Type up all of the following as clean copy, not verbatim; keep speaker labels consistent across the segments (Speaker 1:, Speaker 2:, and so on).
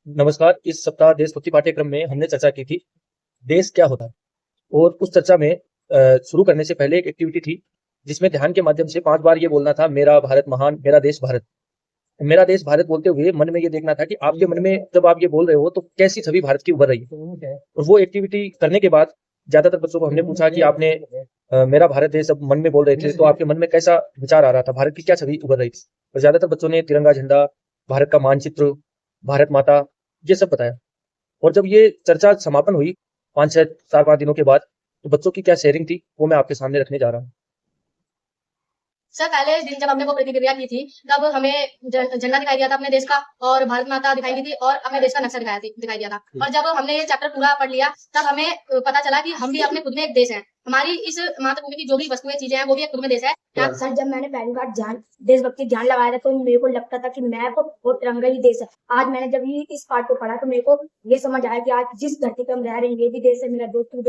Speaker 1: नमस्कार। इस सप्ताह देशभक्ति पाठ्यक्रम में हमने चर्चा की थी, देश क्या होता है? और उस चर्चा में शुरू करने से पहले एक एक्टिविटी थी, जिसमें ध्यान के माध्यम से 5 बार ये बोलना था, मेरा भारत महान, मेरा देश भारत। मेरा देश भारत बोलते हुए मन में ये देखना था कि आपके मन में जब आप ये बोल रहे हो, तो कैसी छवि भारत की उभर रही है? और वो एक्टिविटी करने के बाद ज़्यादातर बच्चों को हमने पूछा कि आपने मेरा भारत देश जब मन में बोल रहे थे, तो आपके मन में कैसा विचार आ रहा था? भारत की क्या छवि उभर रही थी? और ज़्यादातर बच्चों ने तिरंगा झंडा, भारत का मानचित्र, भारत माता, ये सब बताया। और जब ये चर्चा समापन हुई 5-6 4-5 दिनों के बाद, तो बच्चों की क्या शेयरिंग थी, वो मैं आपके सामने रखने जा रहा हूँ।
Speaker 2: सर पहले दिन जब हमने वो प्रतिक्रिया की थी तब हमें झंडा दिखाई दिया था अपने देश का और भारत माता दिखाई दी थी और अपने देश का नक्शा दिखाई दिया था। और जब हमने ये चैप्टर पूरा पढ़ लिया तब हमें पता चला कि हम भी अपने खुद में एक देश है। हमारी इस मातृभूमि की जो भी वस्तुएं चीजें हैं वो भी एक खुद में देश है।
Speaker 3: सर जब मैंने पहली बार देशभक्ति ध्यान लगाया था तो मेरे को लगता था कि मैप और तिरंगा ही देश है। आज मैंने जब ये इस पाठ को पढ़ा तो मेरे को ये समझ आया कि आज जिस धरती पर हम रह रहे हैं ये भी देश है, मेरा दोस्त भी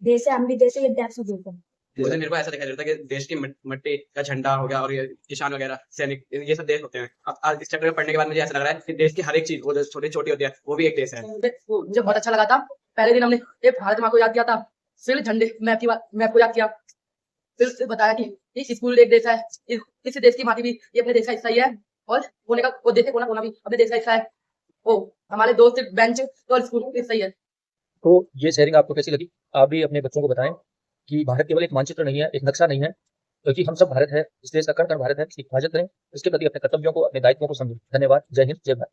Speaker 3: देश है, हम भी देश है, ये देश है, देश है।
Speaker 4: मुझे मेरे को ऐसा दिखाई देता है कि देश की मिट्टी का झंडा हो गया और ये किसान वगैरह सैनिक ये सब देश होते हैं। अब आज इस चैप्टर में पढ़ने के बाद मुझे ऐसा लग रहा है कि देश की हर एक चीज वो जो छोटी छोटी होती है वो भी एक देश है।
Speaker 5: मुझे बहुत अच्छा लगा था। पहले दिन हमने एक भारत माँ को याद किया था, फिर झंडे मैप को याद किया, फिर बताया कि इस स्कूल एक देश है, इस देश की माटी भी ये अपने देश का हिस्सा ही है और होने का वो देश का कोना कोना भी अपने देश का हिस्सा है। वो हमारे दोस्त बेंच और स्कूल हिस्सा ही है।
Speaker 1: तो ये शेयरिंग आपको कैसी लगी? आप भी अपने बच्चों को बताएं कि भारत केवल एक मानचित्र नहीं है, एक नक्शा नहीं है, क्योंकि हम सब भारत है, इस देश का कण-कण भारत है, इसकी हिफाज़त करें, इसके प्रति अपने कर्तव्यों को, अपने दायित्वों को समझें। धन्यवाद। जय हिंद, जय भारत।